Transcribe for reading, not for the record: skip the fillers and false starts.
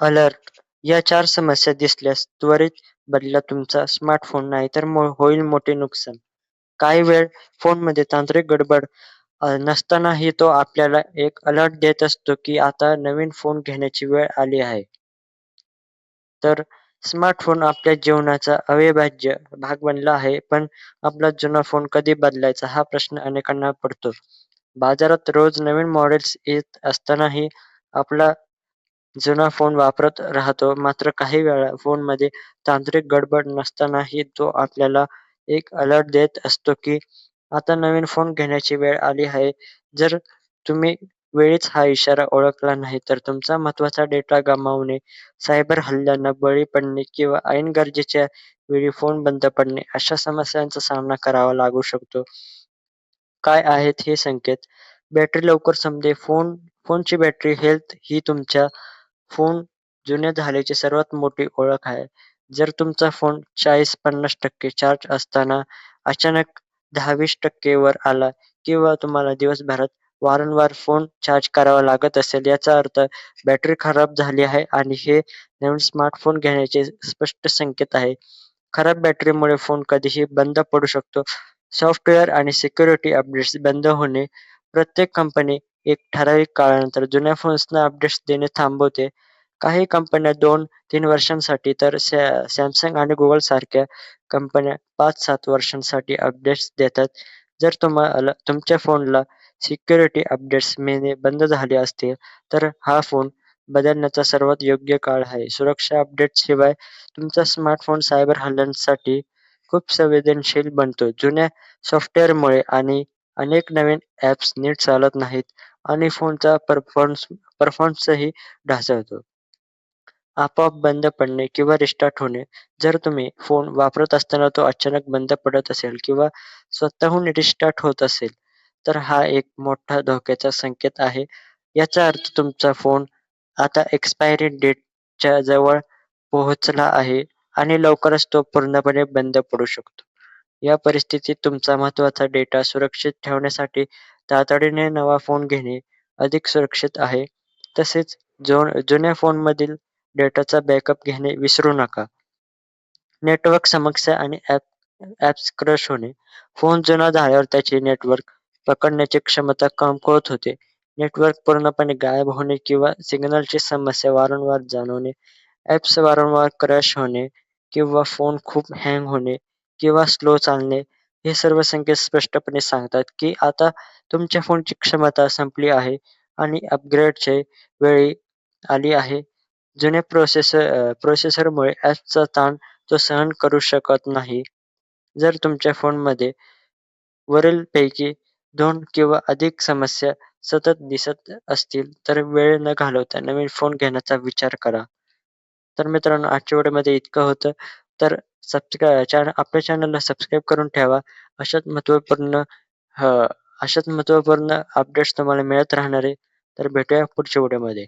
Alert या 4 समस्या दिसल्यास त्वरित बदला तुमचा स्मार्टफोन नाहीतर होईल मोठे नुकसान. काही वेळ फोनमध्ये तांत्रिक गडबड नसतानाही तो आपल्याला एक अलर्ट देत असतो, की आता नवीन फोन घेण्याची वेळ आली आहे. तर स्मार्टफोन आपल्या जीवनाचा अविभाज्य भाग बनला आहे. पण आपला जुना फोन कधी बदलायचा हा प्रश्न अनेकांना पडतो. बाजारात रोज नवीन मॉडेल्स येत असतानाही आपला जुना फोन वापरत राहतो. मात्र काही वेळा फोनमध्ये तांत्रिक गडबड नसतानाही तो आपल्याला एक अलर्ट देत असतो, की आता नवीन फोन घेण्याची वेळ आली आहे. जर तुम्ही वेळीच हा इशारा ओळखला नाही, तर तुमचा महत्त्वाचा डेटा गमावणे, सायबर हल्ल्यांना बळी पडणे किंवा ऐन गरजेच्या वेळी फोन बंद पडणे अशा समस्यांचा सामना करावा लागू शकतो. काय आहेत हे संकेत? बॅटरी लवकर संपते. फोनची बॅटरी हेल्थ ही तुमच्या फोन जुने झाल्याची सर्वात मोठी ओळख आहे. जर तुमचा फोन 40-50% चार्ज असताना अचानक 10-20% वर आला किंवा तुम्हाला दिवसभरात वारंवार फोन चार्ज करावा लागत असेल, याचा अर्थ बॅटरी खराब झाली आहे आणि हे नवीन स्मार्टफोन घेण्याचे स्पष्ट संकेत आहे. खराब बॅटरीमुळे फोन कधीही बंद पडू शकतो. सॉफ्टवेअर आणि सिक्युरिटी अपडेट्स बंद होणे. प्रत्येक कंपनी एक ठराविक काळानंतर जुन्या फोन्सना अपडेट्स देणे थांबवते. काही कंपन्या 2-3 वर्षांसाठी तर Samsung आणि Google सारख्या कंपन्या 5-7 वर्षांसाठी अपडेट्स देतात. जर तुम्हाला तुमच्या फोनला सिक्युरिटी अपडेट्स मिळणे बंद झाले असतील, तर हा फोन बदलण्याचा सर्वात योग्य काळ आहे. सुरक्षा अपडेट्सशिवाय तुमचा स्मार्टफोन सायबर हल्ल्यांसाठी खूप संवेदनशील बनतो. जुन्या सॉफ्टवेअरमुळे आणि अनेक नवीन ॲप्स नीट चालत नाहीत आणि फोनचा परफॉर्मन्सही ढासळतो. आपोआप बंद पडणे किंवा रिस्टार्ट होणे. जर तुम्ही फोन वापरत असताना तो अचानक बंद पडत असेल किंवा स्वतःहून रिस्टार्ट होत असेल, तर हा एक मोठा धोक्याचा संकेत आहे. याचा अर्थ तुमचा फोन आता एक्सपायरी डेटच्या जवळ पोहोचला आहे आणि लवकरच तो पूर्णपणे बंद पडू शकतो. या परिस्थितीत तुमचा महत्त्वाचा डेटा सुरक्षित ठेवण्यासाठी तातडीने नवा फोन घेणे अधिक सुरक्षित आहे. तसेच जुन्या फोनमधील डेटाचा बॅकअप घेणे विसरू नका. नेटवर्क समस्या आणि ॲप्स क्रश होणे. फोन जुना झाल्यावर त्याची नेटवर्क पकडण्याची क्षमता कमकुवत होते. नेटवर्क पूर्णपणे गायब होणे किंवा सिग्नलची समस्या वारंवार जाणवणे, ॲप्स वारंवार क्रॅश होणे किंवा फोन खूप हँग होणे किंवा स्लो चालणे, हे सर्व संकेत स्पष्टपणे सांगतात, की आता तुमच्या फोनची क्षमता संपली आहे आणि अपग्रेडची वेळ आली आहे. जुन्या प्रोसेसरमुळे ॲप्सचा ताण तो सहन करू शकत नाही. जर तुमच्या फोनमध्ये वरीलपैकी 2 किंवा अधिक समस्या सतत दिसत असतील, तर वेळ न घालवता नवीन फोन घेण्याचा विचार करा. तर मित्रांनो, आजच्या व्हिडिओमध्ये इतकं होतं. तर आपल्या चॅनलला सबस्क्राईब करून ठेवा. अशाच महत्त्वपूर्ण अशाच महत्त्वपूर्ण अपडेट्स तुम्हाला मिळत राहणार आहे. तर भेटूया पुढच्या व्हिडिओमध्ये.